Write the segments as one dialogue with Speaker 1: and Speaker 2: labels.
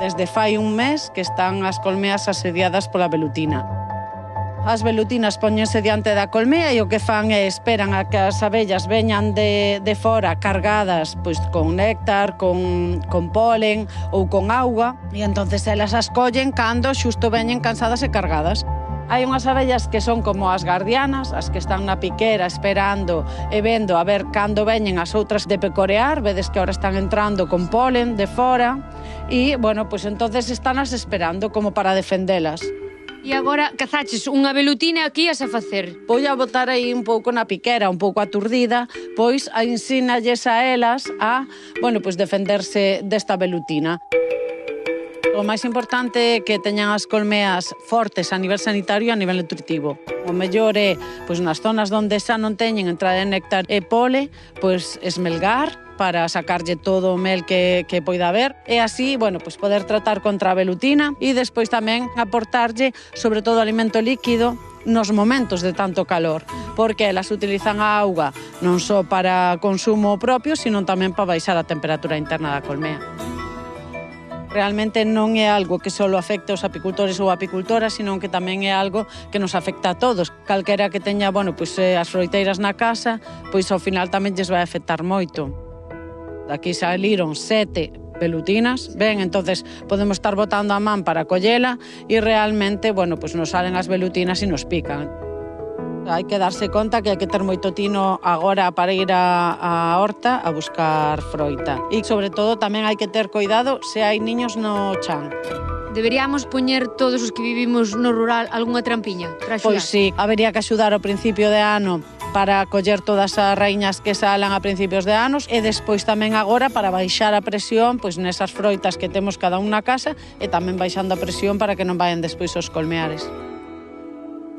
Speaker 1: Desde fai un mes que están as colmeas asediadas pola velutina. As velutinas póñense diante da colmea e o que fan é esperan a que as abellas veñan de fora cargadas pois, con néctar, con polen ou con auga e entonces elas as collen cando xusto veñen cansadas e cargadas. Hai unhas abellas que son como as guardianas, as que están na piquera esperando e vendo a ver cando veñen as outras de pecorear, vedes que ahora están entrando con polen de fora e, bueno, pois entonces están as esperando como para defendelas.
Speaker 2: E agora cazaches unha velutina, que ias a facer?
Speaker 1: Vou a botar aí un pouco na piquera, un pouco aturdida, pois a ensínalles a elas a, bueno, pois defenderse desta velutina. O máis importante é que teñan as colmeas fortes a nivel sanitario e a nivel nutritivo. O mellor é, pois nas zonas onde xa non teñen entrada de néctar e pole, pois esmelgar para sacarlle todo o mel que poida haber e así, bueno, pois poder tratar contra a velutina e despois tamén aportarlle, sobre todo, alimento líquido nos momentos de tanto calor, porque elas utilizan a auga non só para consumo propio, sino tamén para baixar a temperatura interna da colmea. Realmente non é algo que só afecte aos apicultores ou apicultoras, sino que tamén é algo que nos afecta a todos. Calquera que teña, bueno, pois as froiteiras na casa, pois ao final tamén lles vai afectar moito. Aquí saliron 7 velutinas, ben, entonces podemos estar botando a man para collela e realmente, bueno, pois nos salen as velutinas e nos pican. Hai que darse conta que hai que ter moito tino agora para ir á horta a buscar froita. E, sobre todo, tamén hai que ter cuidado se hai niños no chan.
Speaker 2: Deberíamos poñer todos os que vivimos no rural algunha trampiña para axudar?
Speaker 1: Pois sí, habería que axudar ao principio de ano para coller todas as raíñas que salan a principios de anos e despois tamén agora para baixar a presión pois nesas froitas que temos cada un na casa e tamén baixando a presión para que non vayan despois os colmeares.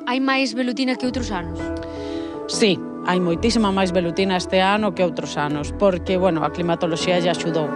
Speaker 2: Hai máis velutina que outros anos?
Speaker 1: Sí, hai moitísima máis velutina este ano que outros anos, porque, bueno, a climatoloxía lle axudou.